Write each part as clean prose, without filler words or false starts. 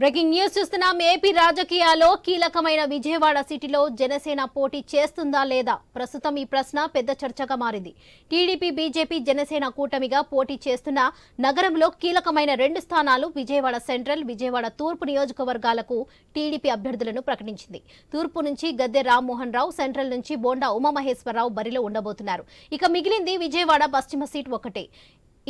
Breaking news చూస్తున్నాం. AP రాజకీయాల్లో కీలకమైన విజయవాడ సిటీలో జనసేన పోటీ చేస్తుందా లేదా? ప్రస్తుతం ఈ ప్రశ్న పెద్ద చర్చగా మారింది. టీడీపీ, బీజేపీ, జనసేన కూటమిగా పోటీ చేస్తున్న నగరంలో కీలకమైన 2 స్థానాలు విజయవాడ సెంట్రల్, విజయవాడ తూర్పు నియోజకవర్గాలకు టీడీపీ అభ్యర్థులను ప్రకటించింది. తూర్పు నుంచి గద్దె రామ్మోహన్ రావు, సెంట్రల్ నుంచి బోండా ఉమామహేశ్వరరావు బరిలో ఉండబోతున్నారు. ఇక మిగిలింది విజయవాడ పశ్చిమ సీట్ ఒకటే.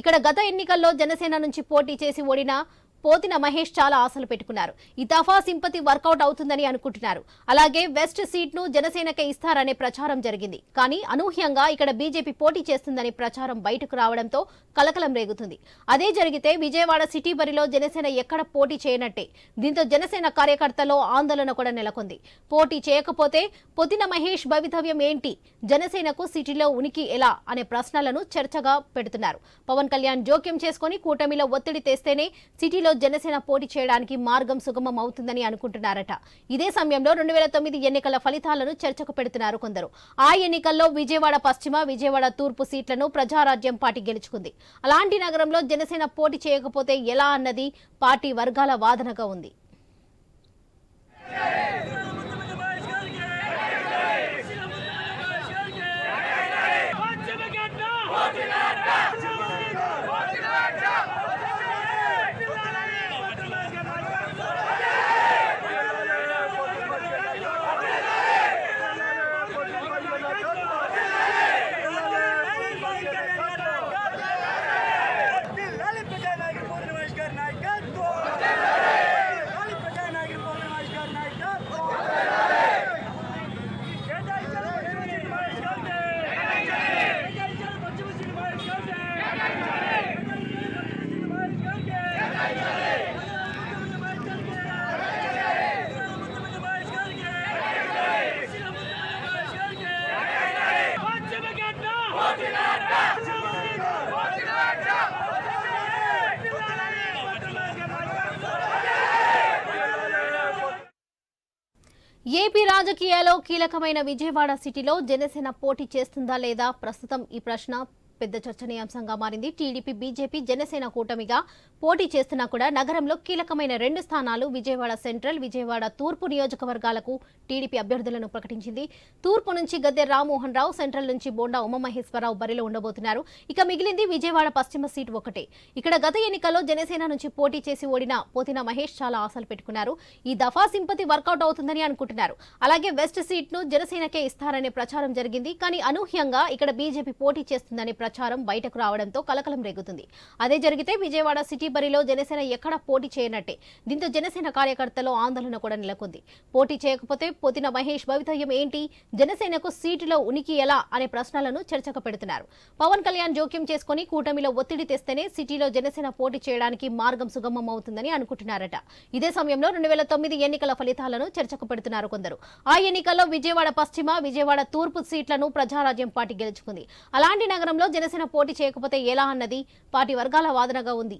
ఇక్కడ గత ఎన్నికల్లో జనసేన నుంచి పోటీ చేసి ఓడిన పోతిన మహేష్ చాలా ఆశలు పెట్టుకున్నారు. ఈ దఫా సింపతి వర్కౌట్ అవుతుందని అనుకుంటున్నారు. అలాగే వెస్ట్ సీట్ ను జనసేనకే ఇస్తారనే ప్రచారం జరిగింది. కానీ అనూహ్యంగా ఇక్కడ బీజేపీ పోటీ చేస్తుందని ప్రచారం బయటకు రావడంతో కలకలం రేగుతుంది. అదే జరిగితే విజయవాడ సిటీ బరిలో జనసేన ఎక్కడ పోటీ చేయనట్టే. దీంతో జనసేన కార్యకర్తల్లో ఆందోళన కూడా నెలకొంది. పోటీ చేయకపోతే పోతిన మహేష్ భవితవ్యం ఏంటి? జనసేనకు సిటీలో ఉనికి ఎలా అనే ప్రశ్నలను చర్చగా పెడుతున్నారు. పవన్ కళ్యాణ్ జోక్యం చేసుకుని కూటమిలో ఒత్తిడి తెస్తేనే సిటీలో జనసేన పోటీ చేయడానికి మార్గం సుగమం అవుతుందని అనుకుంటున్నారట. ఇదే సమయంలో 2009 ఎన్నికల ఫలితాలను చర్చకు పెడుతున్నారు కొందరు. ఆ ఎన్నికల్లో విజయవాడ పశ్చిమ, విజయవాడ తూర్పు సీట్లను ప్రజారాజ్యం పార్టీ గెలుచుకుంది. అలాంటి నగరంలో జనసేన పోటీ చేయకపోతే ఎలా అన్నది పార్టీ వర్గాల వాదనగా ఉంది. ఏపీ రాజకీయాల్లో కీలకమైన విజయవాడ సిటీలో జనసేన పోటీ చేస్తుందా లేదా? ప్రస్తుతం ఈ ప్రశ్న పెద్ద చర్చనీయాంశంగా మారింది. టీడీపీ, బీజేపీ, జనసేన కూటమిగా పోటీ చేస్తున్నా కూడా నగరంలో కీలకమైన 2 స్థానాలు విజయవాడ సెంట్రల్, విజయవాడ తూర్పు నియోజకవర్గాలకు టీడీపీ అభ్యర్థులను ప్రకటించింది. తూర్పు నుంచి గద్దె రామ్మోహన్ రావు, సెంట్రల్ నుంచి బోండా ఉమామహేశ్వరరావు బరిలో ఉండబోతున్నారు. ఇక మిగిలింది విజయవాడ పశ్చిమ సీట్ ఒకటే. ఇక్కడ గత ఎన్నికల్లో జనసేన నుంచి పోటీ చేసి ఓడిన పోతిన మహేష్ చాలా ఆశలు పెట్టుకున్నారు. ఈ దఫా సింపతి వర్కౌట్ అవుతుందని అనుకుంటున్నారు. అలాగే వెస్ట్ సీట్ ను జనసేనకే ఇస్తారనే ప్రచారం జరిగింది. కానీ అనూహ్యంగా ఇక్కడ బీజేపీ పోటీ చేస్తుందనే ప్రచారం బయటకు రావడంతో కలకలం రేగుతుంది. అదే జరిగితే విజయవాడ సిటీ బరిలో జనసేన ఎక్కడ పోటీ చేయనట్టే. దీంతో జనసేన కార్యకర్తల్లో ఆందోళన కూడా నెలకొంది. పోటీ చేయకపోతే పోతిన మహేష్ భవితవ్యం ఏంటి? జనసేనకు సీటులో ఉనికి ఎలా అనే ప్రశ్నలను చర్చకు పెడుతున్నారు. పవన్ కళ్యాణ్ జోక్యం చేసుకుని కూటమిలో ఒత్తిడి తెస్తేనే సిటీలో జనసేన పోటీ చేయడానికి మార్గం సుగమం అవుతుందని అనుకుంటున్నారట. ఇదే సమయంలో 2009 ఎన్నికల ఫలితాలను చర్చకు పెడుతున్నారు కొందరు. ఆ ఎన్నికల్లో విజయవాడ పశ్చిమ, విజయవాడ తూర్పు సీట్లను ప్రజారాజ్యం పార్టీ గెలుచుకుంది. అలాంటి నగరంలో జనసేన పోటీ చేయకపోతే ఎలా అన్నది పార్టీ వర్గాల వాదనగా ఉంది.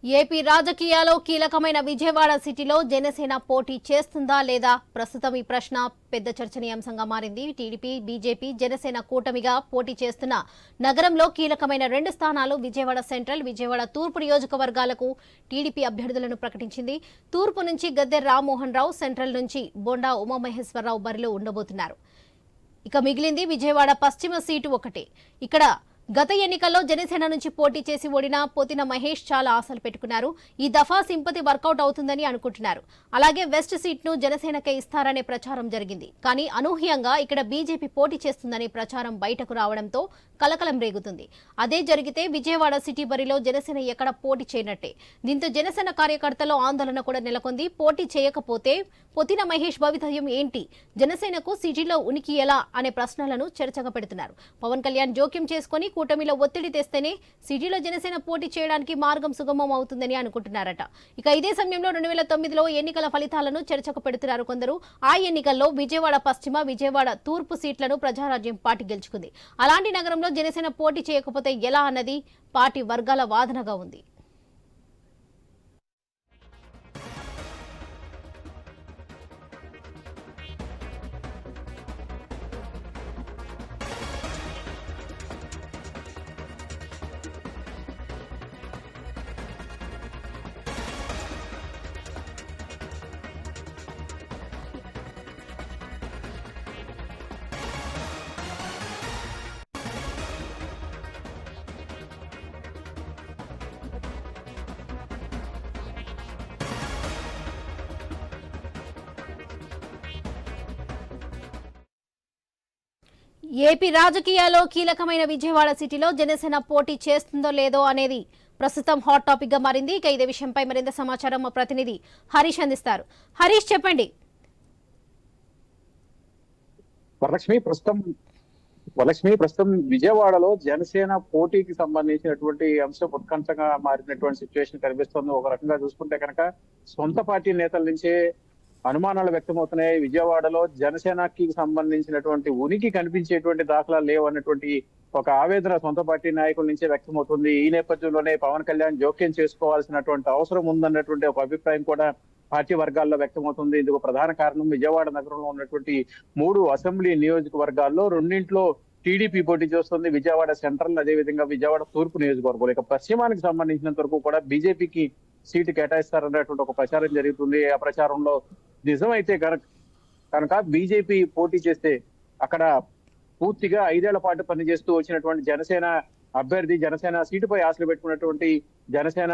ఏపీ రాజకీయాల్లో కీలకమైన విజయవాడ సిటీలో జనసేన పోటీ చేస్తుందా లేదా? ప్రస్తుతం ఈ ప్రశ్న పెద్ద చర్చనీయాంశంగా మారింది. టీడీపీ, బీజేపీ, జనసేన కూటమిగా పోటీ చేస్తున్న నగరంలో కీలకమైన 2 స్థానాలు విజయవాడ సెంట్రల్, విజయవాడ తూర్పు నియోజకవర్గాలకు టీడీపీ అభ్యర్థులను ప్రకటించింది. తూర్పు నుంచి గద్దె రామ్మోహన్ రావు, సెంట్రల్ నుంచి బోండా ఉమామహేశ్వరరావు బరిలో ఉండబోతున్నారు. ఇక మిగిలింది విజయవాడ పశ్చిమ సీటు ఒకటే. ఇక్కడ గత ఎన్నికల్లో జనసేన నుంచి పోటీ చేసి ఓడిన పోతిన మహేష్ చాలా ఆశలు పెట్టుకున్నారు. ఈ దఫా సింపతి వర్కౌట్ అవుతుందని అనుకుంటున్నారు. అలాగే వెస్ట్ సీట్ను జనసేనకే ఇస్తారనే ప్రచారం జరిగింది. కానీ అనూహ్యంగా ఇక్కడ బీజేపీ పోటీ చేస్తుందనే ప్రచారం బయటకు రావడంతో కలకలం రేగుతుంది. అదే జరిగితే విజయవాడ సిటీ బరిలో జనసేన ఎక్కడ పోటీ చేయనట్టే. దీంతో జనసేన కార్యకర్తల్లో ఆందోళన కూడా నెలకొంది. పోటీ చేయకపోతే పోతిన మహేష్ భవితవ్యం ఏంటి, జనసేనకు సిటీలో ఉనికి ఎలా అనే ప్రశ్నలను చర్చగా పెడుతున్నారు. పవన్ కళ్యాణ్ జోక్యం చేసుకుని కూటమిలో ఒత్తిడి తెస్తేనే సిటీలో జనసేన పోటీ చేయడానికి మార్గం సుగమం అవుతుందని అనుకుంటున్నారట. ఇక ఇదే సమయంలో 2009లో ఎన్నికల ఫలితాలను చర్చకు పెడుతున్నారు కొందరు. ఆ ఎన్నికల్లో విజయవాడ పశ్చిమ, విజయవాడ తూర్పు సీట్లను ప్రజారాజ్యం పార్టీ గెలుచుకుంది. అలాంటి నగరంలో జనసేన పోటీ చేయకపోతే ఎలా అన్నది పార్టీ వర్గాల వాదనగా ఉంది. ఏపీ రాజకీయాల్లో కీలకమైన విజయవాడ సిటీలో జనసేన పోటీ చేస్తుందో లేదో అనేది ప్రస్తుతం హాట్ టాపిక్ గా మారింది. ఇక ఇదే విషయంపై మరింత సమాచారం మా ప్రతినిధి హరీష్ అందిస్తారు. హరీష్, చెప్పండి. వరలక్ష్మి, ప్రస్తుతం విజయవాడలో జనసేన పోటీకి సంబంధించినటువంటి అంశం ఉత్కంఠగా మారినటువంటి సిచ్యువేషన్ కనిపిస్తుంది. ఒక రకంగా చూసుకుంటే కనుక సొంత పార్టీ నేతల నుంచే అనుమానాలు వ్యక్తమవుతున్నాయి. విజయవాడలో జనసేనకి సంబంధించినటువంటి ఉనికి కనిపించేటువంటి దాఖలాలు లేవు అన్నటువంటి ఒక ఆవేదన సొంత పార్టీ నాయకుల నుంచే వ్యక్తమవుతుంది. ఈ నేపథ్యంలోనే పవన్ కళ్యాణ్ జోక్యం చేసుకోవాల్సినటువంటి అవసరం ఉందన్నటువంటి ఒక అభిప్రాయం కూడా పార్టీ వర్గాల్లో వ్యక్తమవుతుంది. ఇందుకు ప్రధాన కారణం విజయవాడ నగరంలో ఉన్నటువంటి 3 అసెంబ్లీ నియోజకవర్గాల్లో రెండింట్లో టీడీపీ పోటీ చేస్తుంది. విజయవాడ సెంట్రల్, అదేవిధంగా విజయవాడ తూర్పు నియోజకవర్గం. ఇక పశ్చిమానికి సంబంధించినంత వరకు కూడా బీజేపీకి సీటు కేటాయిస్తారన్నటువంటి ఒక ప్రచారం జరుగుతుంది. ఆ ప్రచారంలో నిజమైతే కనుక బీజేపీ పోటీ చేస్తే అక్కడ పూర్తిగా 5 ఏళ్ల పాటు పనిచేస్తూ వచ్చినటువంటి జనసేన అభ్యర్థి, జనసేన సీటుపై ఆశలు పెట్టుకున్నటువంటి జనసేన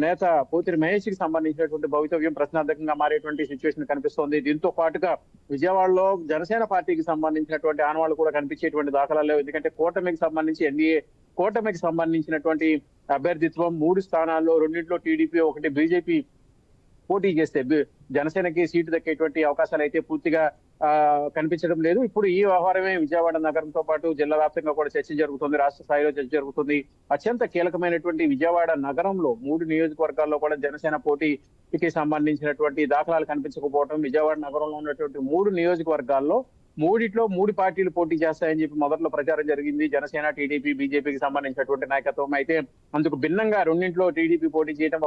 నేత పోతిన మహేష్ కి సంబంధించినటువంటి భవితవ్యం ప్రశ్నార్థకంగా మారేటువంటి సిచ్యువేషన్ కనిపిస్తోంది. దీంతో పాటుగా విజయవాడలో జనసేన పార్టీకి సంబంధించినటువంటి ఆనవాళ్లు కూడా కనిపించేటువంటి దాఖలాలు లేవు. ఎందుకంటే కూటమికి సంబంధించి ఎన్డీఏ కూటమికి సంబంధించినటువంటి అభ్యర్థిత్వం 3 స్థానాల్లో రెండింటిలో టీడీపీ, ఒకటి బీజేపీ పోటీ చేస్తే జనసేనకి సీటు దక్కేటువంటి అవకాశాలు అయితే పూర్తిగా కనిపించడం లేదు. ఇప్పుడు ఈ వ్యవహారమే విజయవాడ నగరంతో పాటు జిల్లా వ్యాప్తంగా కూడా చర్చ జరుగుతుంది, రాష్ట్ర స్థాయిలో చర్చ జరుగుతుంది. అత్యంత కీలకమైనటువంటి విజయవాడ నగరంలో 3 నియోజకవర్గాల్లో కూడా జనసేన పోటీకి సంబంధించినటువంటి దాఖలాలు కనిపించకపోవడం, విజయవాడ నగరంలో ఉన్నటువంటి 3 నియోజకవర్గాల్లో 3 పార్టీలు పోటీ చేస్తాయని చెప్పి మొదట్లో ప్రచారం జరిగింది. జనసేన, టీడీపీ, బీజేపీకి సంబంధించినటువంటి నాయకత్వం. అయితే అందుకు భిన్నంగా రెండింటిలో టీడీపీ పోటీ చేయడం,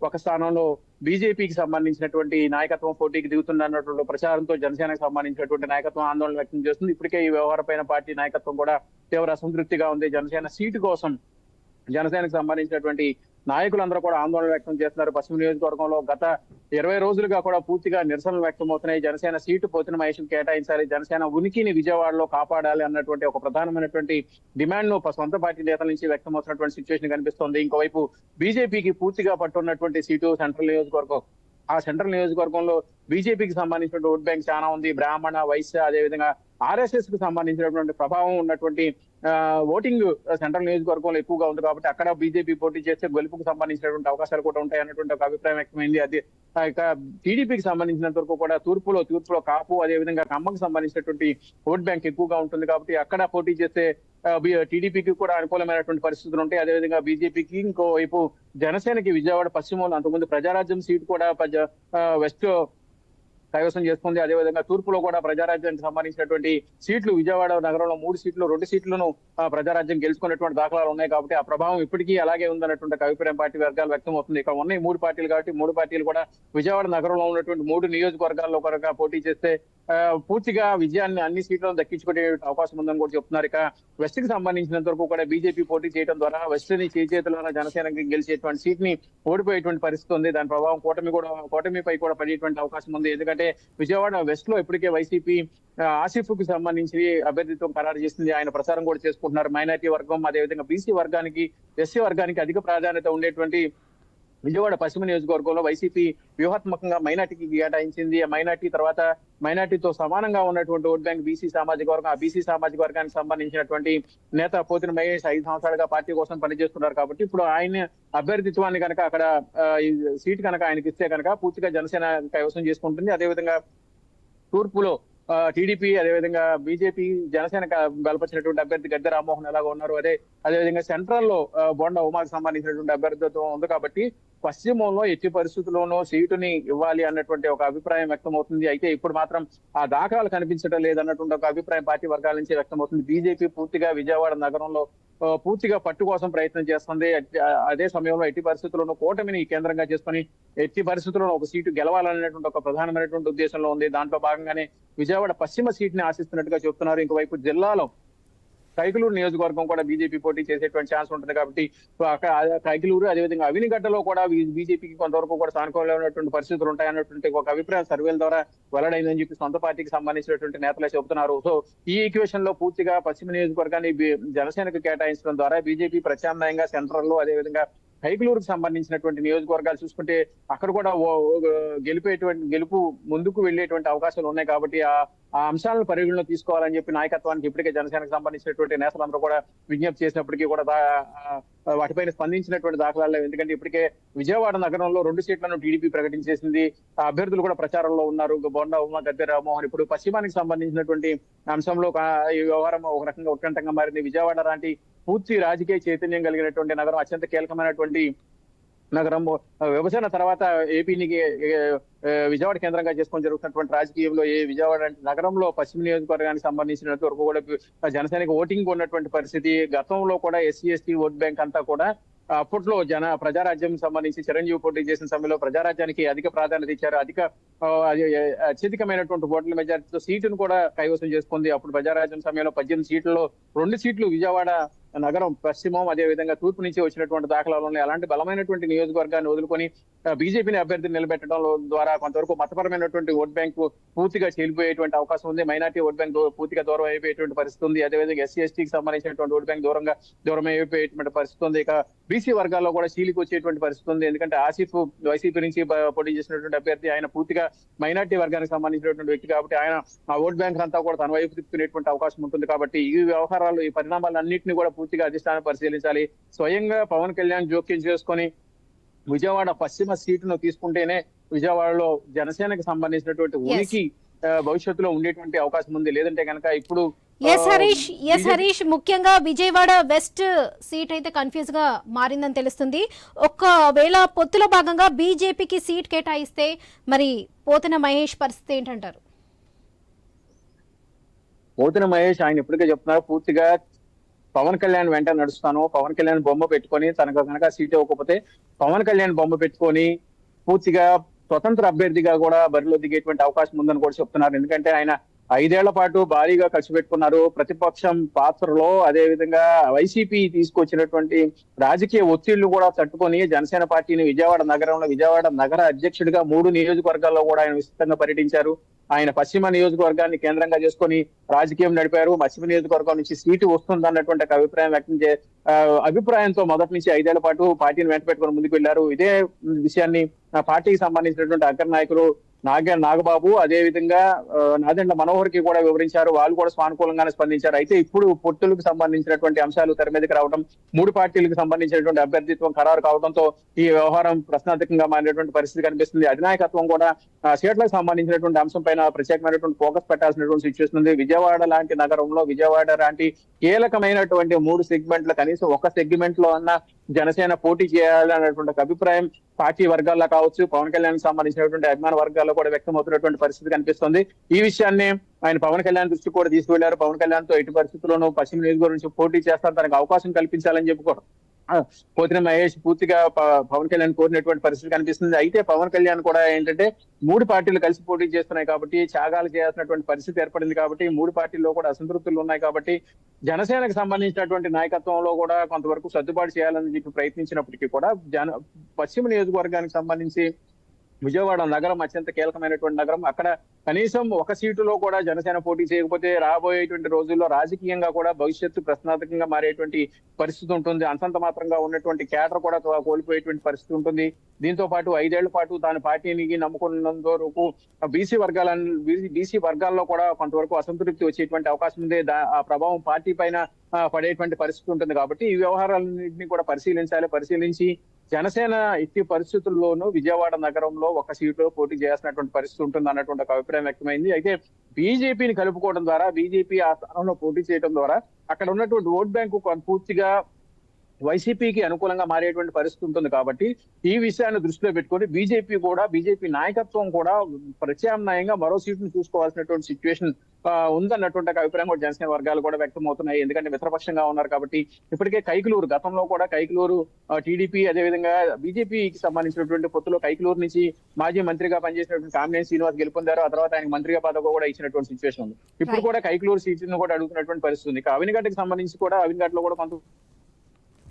ఒక స్థానంలో బీజేపీకి సంబంధించినటువంటి నాయకత్వం పోటీకి దిగుతున్నటువంటి ప్రచారంతో జనసేనకు సంబంధించినటువంటి నాయకత్వం ఆందోళన వ్యక్తం చేస్తుంది. ఇప్పటికే ఈ వ్యవహారపైన పార్టీ నాయకత్వం కూడా తీవ్ర అసంతృప్తిగా ఉంది. జనసేన సీటు కోసం జనసేనకు సంబంధించినటువంటి నాయకులందరూ కూడా ఆందోళన వ్యక్తం చేస్తున్నారు. పశ్చిమ నియోజకవర్గంలో గత 20 రోజులుగా కూడా పూర్తిగా నిరసనలు వ్యక్తమవుతున్నాయి. జనసేన సీటు పోతిన మహేష్ కేటాయించాలి, జనసేన ఉనికిని విజయవాడలో కాపాడాలి అన్నటువంటి ఒక ప్రధానమైనటువంటి డిమాండ్ ను సొంత పార్టీ నేతల నుంచి వ్యక్తమవుతున్నటువంటి సిచ్యువేషన్ కనిపిస్తోంది. ఇంకోవైపు బీజేపీకి పూర్తిగా పట్టున్నటువంటి సీటు సెంట్రల్ నియోజకవర్గం. ఆ సెంట్రల్ నియోజకవర్గంలో బీజేపీకి సంబంధించిన ఓట్ బ్యాంక్ చాలా ఉంది. బ్రాహ్మణ, వైశ్య, అదేవిధంగా ఆర్ఎస్ఎస్ కు సంబంధించినటువంటి ప్రభావం ఉన్నటువంటి ఓటింగ్ సెంట్రల్ నియోజకవర్గంలో ఎక్కువగా ఉంది. కాబట్టి అక్కడ బీజేపీ పోటీ చేస్తే గెలుపుకు సంబంధించినటువంటి అవకాశాలు కూడా ఉంటాయి అన్నటువంటి ఒక అభిప్రాయం వ్యక్తమైంది. అది ఇక టీడీపీకి సంబంధించినంత వరకు కూడా తూర్పులో కాపు, అదేవిధంగా ఖమ్మంకి సంబంధించినటువంటి ఓట్ బ్యాంక్ ఎక్కువగా ఉంటుంది. కాబట్టి అక్కడ పోటీ చేస్తే టీడీపీకి కూడా అనుకూలమైనటువంటి పరిస్థితులు ఉంటాయి. అదేవిధంగా బీజేపీకి, ఇంకోవైపు జనసేనకి విజయవాడ పశ్చిమలో అంతకుముందు ప్రజారాజ్యం సీటు కూడా వెస్ట్ కైవసం చేస్తుంది. అదేవిధంగా తూర్పులో కూడా ప్రజారాజ్యానికి సంబంధించినటువంటి సీట్లు విజయవాడ నగరంలో 3 సీట్లు, 2 సీట్లను ప్రజారాజ్యం గెలుచుకున్నటువంటి దాఖలాలు ఉన్నాయి. కాబట్టి ఆ ప్రభావం ఇప్పటికీ అలాగే ఉందన్నటువంటి అభిప్రాయం పార్టీ వర్గాలు వ్యక్తం అవుతుంది. ఇక్కడ ఉన్నాయి 3 పార్టీలు కాబట్టి 3 పార్టీలు కూడా విజయవాడ నగరంలో ఉన్నటువంటి 3 నియోజకవర్గాల్లో కనుక పోటీ చేస్తే పూర్తిగా విజయాన్ని అన్ని సీట్లను దక్కించుకునే అవకాశం ఉందని కూడా చెప్తున్నారు. ఇక వెస్ట్ కి సంబంధించినంత వరకు కూడా బీజేపీ పోటీ చేయడం ద్వారా వెస్ట్ ని చేతిలో జనసేనకి గెలిచేటువంటి సీట్ ని ఓడిపోయేటువంటి పరిస్థితి ఉంది. దాని ప్రభావం కూటమిపై కూడా పడేటువంటి అవకాశం ఉంది. ఎందుకంటే విజయవాడ వెస్ట్ లో ఇప్పటికే వైసీపీ ఆసిఫ్ కు సంబంధించి అభ్యర్థిత్వం ఖరారు చేసింది. ఆయన ప్రచారం కూడా చేసుకుంటున్నారు. మైనారిటీ వర్గం, అదేవిధంగా బీసీ వర్గానికి, ఎస్సీ వర్గానికి అధిక ప్రాధాన్యత ఉండేటువంటి విజయవాడ పశ్చిమ నియోజకవర్గంలో వైసీపీ వ్యూహాత్మకంగా మైనార్టీకి కేటాయించింది. మైనార్టీ తర్వాత మైనార్టీతో సమానంగా ఉన్నటువంటి ఓట్ బ్యాంక్ బీసీ సామాజిక వర్గం. ఆ బీసీ సామాజిక వర్గానికి సంబంధించినటువంటి నేత పోతిన మహేష్ 5 సంవత్సరాలుగా పార్టీ కోసం పనిచేస్తున్నారు. కాబట్టి ఇప్పుడు ఆయన అభ్యర్థిత్వాన్ని కనుక అక్కడ ఈ సీట్ కనుక ఆయనకి ఇస్తే కనుక పూర్తిగా జనసేన కైవసం చేసుకుంటుంది. అదేవిధంగా తూర్పులో టీడీపీ, అదేవిధంగా బీజేపీ, జనసేన బలపరిచినటువంటి అభ్యర్థి గద్దె రామ్మోహన్ ఎలాగో ఉన్నారు. అదేవిధంగా సెంట్రల్ లో బొండ ఉమాకి సంబంధించినటువంటి అభ్యర్థిత్వం ఉంది. కాబట్టి పశ్చిమంలో ఎట్టి పరిస్థితుల్లోనూ సీటుని ఇవ్వాలి అన్నటువంటి ఒక అభిప్రాయం వ్యక్తం అవుతుంది. అయితే ఇప్పుడు మాత్రం ఆ దాఖలాలు కనిపించడం లేదన్నటువంటి ఒక అభిప్రాయం పార్టీ వర్గాల నుంచి వ్యక్తం అవుతుంది. బీజేపీ పూర్తిగా విజయవాడ నగరంలో పూర్తిగా పట్టు కోసం ప్రయత్నం చేస్తుంది. అదే సమయంలో ఎట్టి పరిస్థితుల్లోనూ కూటమిని కేంద్రంగా చేసుకుని ఎట్టి పరిస్థితుల్లోనూ ఒక సీటు గెలవాలనేటువంటి ఒక ప్రధానమైనటువంటి ఉద్దేశంలో ఉంది. దాంట్లో భాగంగానే విజయవాడ పశ్చిమ సీట్ ని ఆశిస్తున్నట్టుగా చెప్తున్నారు. ఇంకోవైపు జిల్లాలో కైకలూరు నియోజకవర్గం కూడా బీజేపీ పోటీ చేసేటువంటి ఛాన్స్ ఉంటుంది. కాబట్టి కైకలూరు, అదేవిధంగా అవినిగడ్డలో కూడా బీజేపీకి కొంతవరకు కూడా సానుకూలమైనటువంటి పరిస్థితులు ఉంటాయన్నటువంటి ఒక అభిప్రాయం సర్వేల ద్వారా వెల్లడైందని చెప్పి సొంత పార్టీకి సంబంధించినటువంటి నేతలే చెబుతున్నారు. సో ఈ ఈక్వేషన్ లో పూర్తిగా పశ్చిమ నియోజకవర్గాన్ని జనసేనకు కేటాయించడం ద్వారా బీజేపీ ప్రత్యామ్నాయంగా సెంట్రల్ లో, అదేవిధంగా కైకలూరుకు సంబంధించినటువంటి నియోజకవర్గాలు చూసుకుంటే అక్కడ కూడా గెలుపు ముందుకు వెళ్లేటువంటి అవకాశాలు ఉన్నాయి. కాబట్టి ఆ అంశాలను పరిగణలో తీసుకోవాలని చెప్పి నాయకత్వానికి ఇప్పటికే జనసేనకు సంబంధించినటువంటి నేతలందరూ కూడా విజ్ఞప్తి చేసినప్పటికీ కూడా వాటిపైన స్పందించినటువంటి దాఖలాలు. ఎందుకంటే ఇప్పటికే విజయవాడ నగరంలో 2 సీట్లను టీడీపీ ప్రకటించేసింది. ఆ అభ్యర్థులు కూడా ప్రచారంలో ఉన్నారు. బొండా ఉమా, గద్దె రామ్మోహన్. ఇప్పుడు పశ్చిమానికి సంబంధించినటువంటి అంశంలో ఈ వ్యవహారం ఒక రకంగా ఉత్కంఠంగా మారింది. విజయవాడ లాంటి పూర్తి రాజకీయ చైతన్యం కలిగినటువంటి నగరం, అత్యంత కీలకమైనటువంటి నగరం, విభజన తర్వాత ఏపీని విజయవాడ కేంద్రంగా చేసుకొని జరుగుతున్నటువంటి రాజకీయంలో విజయవాడ నగరంలో పశ్చిమ నియోజకవర్గానికి సంబంధించినంత వరకు కూడా జనసేనకి ఓటింగ్ ఉన్నటువంటి పరిస్థితి. గతంలో కూడా ఎస్సీ ఎస్టీ ఓట్ బ్యాంక్ అంతా కూడా అప్పట్లో ప్రజారాజ్యం సంబంధించి చిరంజీవి పోటీ చేసిన సమయంలో ప్రజారాజ్యానికి అధిక ప్రాధాన్యత ఇచ్చారు. అత్యధికమైనటువంటి ఓట్ల మెజారిటీతో సీటును కూడా కైవసం చేసుకుంది. అప్పుడు ప్రజారాజ్యం సమయంలో 18 సీట్లలో 2 సీట్లు విజయవాడ నగరం పశ్చిమం, అదే విధంగా తూర్పు నుంచి వచ్చినటువంటి దాఖలాలు ఉన్నాయి. అలాంటి బలమైనటువంటి నియోజకవర్గాన్ని వదులుకొని బీజేపీని అభ్యర్థిని నిలబెట్టడం ద్వారా కొంతవరకు మతపరమైనటువంటి ఓట్ బ్యాంకు పూర్తిగా చెల్లిపోయేటువంటి అవకాశం ఉంది. మైనార్టీ ఓట్ బ్యాంక్ పూర్తిగా దూరం అయిపోయేటువంటి పరిస్థితి ఉంది. అదేవిధంగా ఎస్సీ ఎస్టీకి సంబంధించినటువంటి ఓట్ బ్యాంక్ దూరం అయిపోయేటువంటి పరిస్థితి ఉంది. ఇక బీసీ వర్గాల్లో కూడా చీలికి వచ్చేటువంటి పరిస్థితి ఉంది. ఎందుకంటే ఆసిఫ్ వైసీపీ నుంచి పోటీ చేసినటువంటి అభ్యర్థి, ఆయన పూర్తిగా మైనార్టీ వర్గానికి సంబంధించినటువంటి వ్యక్తి. కాబట్టి ఆయన ఆ ఓట్ బ్యాంక్ అంతా కూడా తన వైపు తిప్పుకునేటువంటి అవకాశం ఉంటుంది. కాబట్టి ఈ వ్యవహారాలు, ఈ పరిణామాలన్నింటినీ కూడా పూర్తిగా అధిష్టానం పరిశీలించాలి. స్వయంగా పవన్ కళ్యాణ్ జోక్యం చేసుకొని విజయవాడ పశ్చిమ సీటును తీసుకుంటేనే విజయవాడలో జనసేనకు సంబంధించినటువంటి ఉనికి భవిష్యత్తులో ఉండేటువంటి అవకాశం ఉంది. లేదంటే కనుక ఇప్పుడు హరీష్ ముఖ్యంగా విజయవాడ వెస్ట్ సీట్ అయితే కన్ఫ్యూజ్ గా మారిందని తెలుస్తుంది. ఒకవేళ పొత్తులో భాగంగా బీజేపీకి సీట్ కేటాయిస్తే మరి పోతిన మహేష్ పరిస్థితి ఏంటంటారు? పోతిన మహేష్ ఆయన ఇప్పటికే చెప్తున్నారు, పూర్తిగా పవన్ కళ్యాణ్ వెంట నడుస్తాను, పవన్ కళ్యాణ్ బొమ్మ పెట్టుకొని తనకు కనుక సీట్ ఇవ్వకపోతే పవన్ కళ్యాణ్ బొమ్మ పెట్టుకొని పూర్తిగా స్వతంత్ర అభ్యర్థిగా కూడా బరిలో దిగేటువంటి అవకాశం ఉందని కూడా చెప్తున్నారు. ఎందుకంటే ఆయన 5 ఏళ్ల పాటు భారీగా ఖర్చు పెట్టుకున్నారు. ప్రతిపక్షం పాత్రలో, అదే విధంగా వైసీపీ తీసుకొచ్చినటువంటి రాజకీయ ఒత్తిళ్లు కూడా తట్టుకొని జనసేన పార్టీని విజయవాడ నగర అధ్యక్షుడిగా 3 నియోజకవర్గాల్లో కూడా ఆయన విస్తృతంగా పర్యటించారు. ఆయన పశ్చిమ నియోజకవర్గాన్ని కేంద్రంగా చేసుకొని రాజకీయం నడిపారు. పశ్చిమ నియోజకవర్గం నుంచి సీటు వస్తుందన్నటువంటి అభిప్రాయంతో మొదటి నుంచి 5 ఏళ్ల పాటు పార్టీని వెంట పెట్టుకొని ముందుకు వెళ్లారు. ఇదే విషయాన్ని పార్టీకి సంబంధించినటువంటి అగ్ర నాయకులు నాగబాబు, అదే విధంగా నాదెండ్ల మనోహర్ కి కూడా వివరించారు. వాళ్ళు కూడా సానుకూలంగానే స్పందించారు. అయితే ఇప్పుడు పొత్తులకు సంబంధించినటువంటి అంశాలు తెర మీదకి రావడం, 3 పార్టీలకు సంబంధించినటువంటి అభ్యర్థిత్వం ఖరారు కావడంతో ఈ వ్యవహారం ప్రశ్నార్థకంగా మారినటువంటి పరిస్థితి కనిపిస్తుంది. అధినాయకత్వం కూడా సీట్లకు సంబంధించినటువంటి అంశం పైన ప్రత్యేకమైనటువంటి ఫోకస్ పెట్టాల్సినటువంటి సిచ్యువేషన్ ఉంది. విజయవాడ లాంటి నగరంలో, విజయవాడ లాంటి కీలకమైనటువంటి 3 సెగ్మెంట్ల కనీసం ఒక సెగ్మెంట్ లో అన్న జనసేన పోటీ చేయాలనేటువంటి అభిప్రాయం పార్టీ వర్గాల్లో కావచ్చు, పవన్ కళ్యాణ్ సంబంధించినటువంటి అభిమాన వర్గాల్లో కూడా వ్యక్తమవుతున్నటువంటి పరిస్థితి కనిపిస్తుంది. ఈ విషయాన్ని ఆయన పవన్ కళ్యాణ్ దృష్టి కూడా తీసుకువెళ్లారు. పవన్ కళ్యాణ్ తో ఎట్టి పరిస్థితుల్లోనూ పశ్చిమ నియోజకవర్గం నుంచి పోటీ చేస్తారు, తనకు అవకాశం కల్పించాలని చెప్పుకోవడం పోతిన మహేష్ పూర్తిగా పవన్ కళ్యాణ్ కోరినటువంటి పరిస్థితి కనిపిస్తుంది. అయితే పవన్ కళ్యాణ్ కూడా ఏంటంటే 3 పార్టీలు కలిసి పోటీ చేస్తున్నాయి కాబట్టి త్యాగాలు చేయాల్సినటువంటి పరిస్థితి ఏర్పడింది కాబట్టి 3 పార్టీల్లో కూడా అసంతృప్తులు ఉన్నాయి కాబట్టి జనసేనకు సంబంధించినటువంటి నాయకత్వంలో కూడా కొంతవరకు సర్దుబాటు చేయాలని చెప్పి ప్రయత్నించినప్పటికీ కూడా పశ్చిమ నియోజకవర్గానికి సంబంధించి విజయవాడ నగరం అత్యంత కీలకమైనటువంటి నగరం. అక్కడ కనీసం ఒక సీటులో కూడా జనసేన పోటీ చేయకపోతే రాబోయేటువంటి రోజుల్లో రాజకీయంగా కూడా భవిష్యత్తు ప్రశ్నార్థకంగా మారేటువంటి పరిస్థితి ఉంటుంది. అంతంత మాత్రంగా ఉన్నటువంటి కేడర్ కూడా కోల్పోయేటువంటి పరిస్థితి ఉంటుంది. దీంతో పాటు 5 ఏళ్ల పాటు తాను పార్టీని నమ్ముకున్నంత వరకు బీసీ వర్గాల్లో కూడా కొంతవరకు అసంతృప్తి వచ్చేటువంటి అవకాశం ఉంది. ఆ ప్రభావం పార్టీ పైన పడేటువంటి పరిస్థితి ఉంటుంది. కాబట్టి ఈ వ్యవహారాలన్నింటినీ కూడా పరిశీలించి జనసేన ఎట్టి పరిస్థితుల్లోనూ విజయవాడ నగరంలో ఒక సీటులో పోటీ చేయాల్సినటువంటి పరిస్థితి ఉంటుంది అన్నటువంటి ఒక అభిప్రాయం వ్యక్తమైంది. అయితే బీజేపీని కలుపుకోవడం ద్వారా, బీజేపీ ఆ స్థానంలో పోటీ చేయడం ద్వారా అక్కడ ఉన్నటువంటి ఓట్ బ్యాంకు పూర్తిగా వైసీపీకి అనుకూలంగా మారేటువంటి పరిస్థితి ఉంటుంది. కాబట్టి ఈ విషయాన్ని దృష్టిలో పెట్టుకొని బీజేపీ నాయకత్వం కూడా ప్రత్యామ్నాయంగా మరో సీటును చూసుకోవాల్సినటువంటి సిచ్యువేషన్ ఉందన్నటువంటి అభిప్రాయం కూడా జనసేన వర్గాలు కూడా వ్యక్తమవుతున్నాయి. ఎందుకంటే మిత్రపక్షంగా ఉన్నారు కాబట్టి. ఇప్పటికే గతంలో కూడా కైకలూరు టీడీపీ అదేవిధంగా బీజేపీకి సంబంధించినటువంటి పొత్తులో కైకలూరు నుంచి మాజీ మంత్రిగా పనిచేసినటువంటి కామినేని శ్రీనివాస్ గెలుపొందారు. ఆ తర్వాత ఆయన మంత్రిగా పదవి కూడా ఇచ్చినటువంటి సిచ్యువేషన్ ఉంది. ఇప్పుడు కూడా కైకలూరు సీట్ను కూడా అడుగుతున్నటువంటి పరిస్థితి ఉంది. అవినిగడ్డకి సంబంధించి కూడా అవినిగడ్డలో కూడా కొంత